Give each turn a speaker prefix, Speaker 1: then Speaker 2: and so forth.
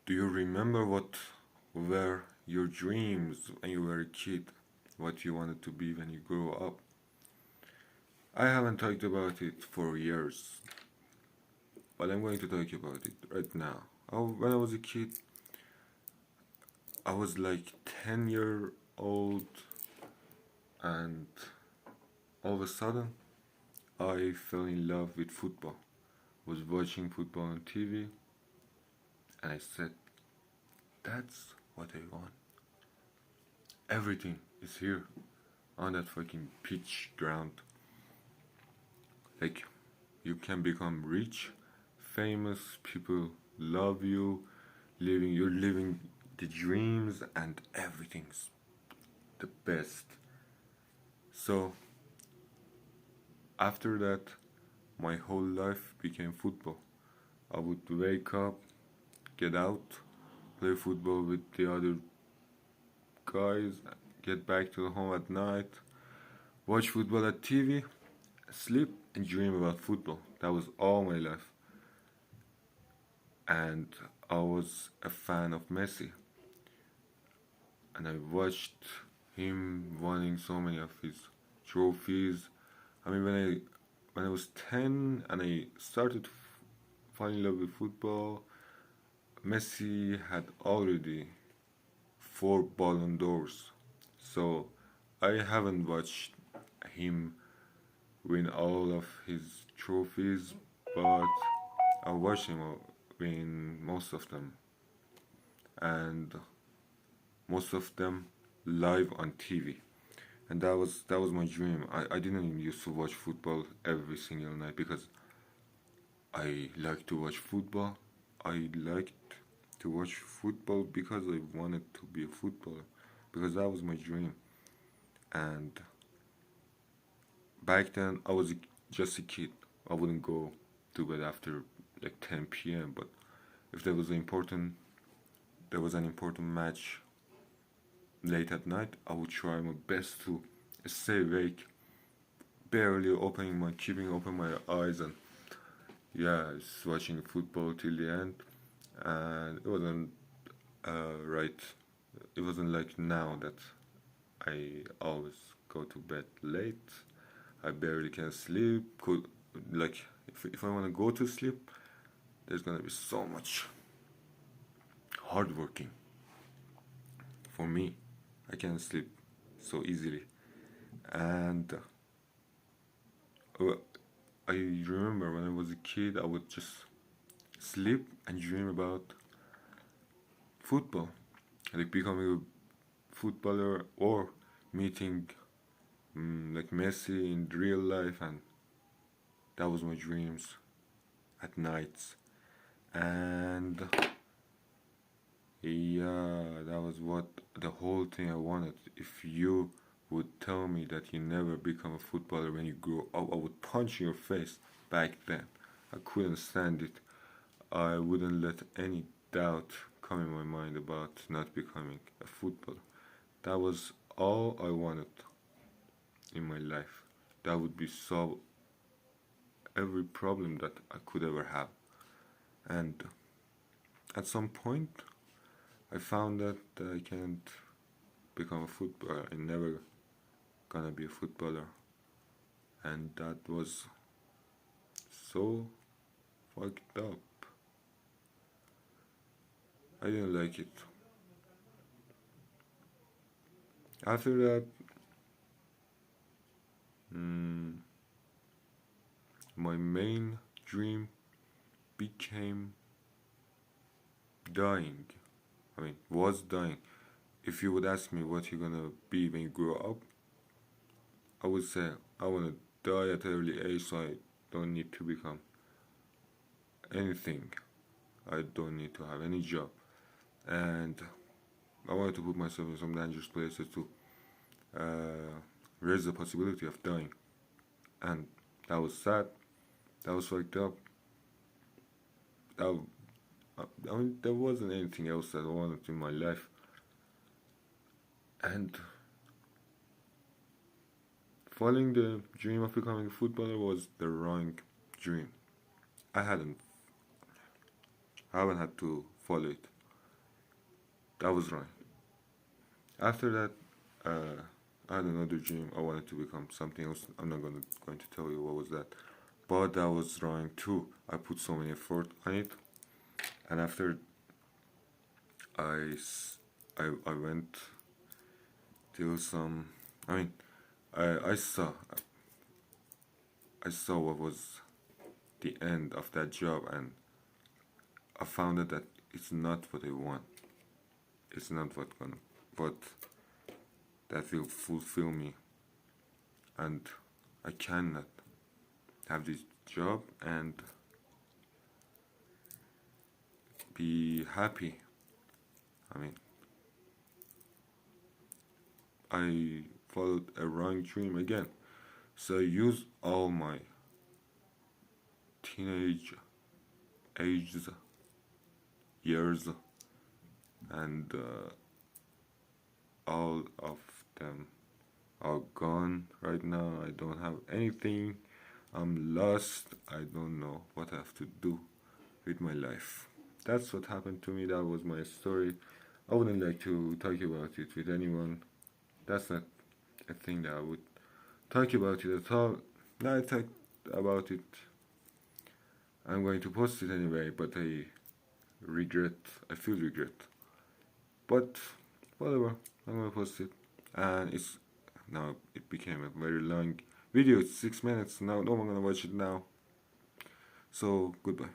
Speaker 1: Do you remember what were your dreams when you were a kid? What you wanted to be when you grew up? I haven't talked about it for years, but I'm going to talk about it right now. When I was a kid, I was like 10-year old, and all of a sudden, I fell in love with football. Was watching football on TV, and I said, "That's what I want. Everything is here on that fucking pitch ground. Like, you can become rich, famous, people love you, you're living the dreams, and everything's the best." So, after that, my whole life became football. I would wake up, get out, play football with the other guys, get back to the home at night, watch football at TV, sleep, and dream about football. That was all my life. And I was a fan of Messi, and I watched him winning so many of his trophies. I mean, when I was 10 and I started falling in love with football, Messi had already 4 Ballon d'Ors. So I haven't watched him win all of his trophies, but I watched him win most of them, and most of them live on TV. And that was my dream. I didn't used to watch football every single night because I like to watch football. I liked to watch football because I wanted to be a footballer, because that was my dream. And back then I was just a kid. I wouldn't go to bed after like 10 p.m. But if there was an important match late at night, I would try my best to stay awake, barely keeping open my eyes, and yeah, just watching football till the end. And it wasn't right. It wasn't like now that I always go to bed late. I barely can sleep. Like if I want to go to sleep, there's gonna be so much hard working for me. I can't sleep so easily. And uh, I remember when I was a kid, I would just sleep and dream about football, like becoming a footballer or meeting like Messi in real life, and that was my dreams at nights. And yeah, that was what the whole thing I wanted. If you would tell me that you never become a footballer when you grow up, I would punch your face back then. I couldn't stand it. I wouldn't let any doubt come in my mind about not becoming a footballer. That was all I wanted in my life. That would be solve every problem that I could ever have. And at some point, I found that I can't become a footballer. I'm never gonna be a footballer. And that was so fucked up. I didn't like it. After that, my main dream became dying. Was dying. If you would ask me what you're gonna be when you grow up, I would say I wanna die at an early age so I don't need to become anything. I don't need to have any job. And I wanted to put myself in some dangerous places to raise the possibility of dying. And that was sad. That was fucked up. That, there wasn't anything else that I wanted in my life. And following the dream of becoming a footballer was the wrong dream. I haven't had to follow it. That was wrong. After that, I had another dream. I wanted to become something else. I'm not going to tell you what was that, but that was wrong too. I put so many effort on it, and after I went till some. I mean, I saw what was the end of that job, and I found out that it's not what I want. It's not what that will fulfill me, and I cannot have this job and be happy. I mean, I followed a wrong dream again. So I used all my teenage ages, years, and all of them are gone right now. I don't have anything. I'm lost. I don't know what I have to do with my life. That's what happened to me. That was my story. I wouldn't like to talk about it with anyone. That's not a thing that I would talk about it at all. Now I talk about it. I'm going to post it anyway, but I regret. I feel regret. But whatever. I'm gonna post it, and it's now it became a very long video. It's 6 minutes now. No one gonna watch it now. So goodbye.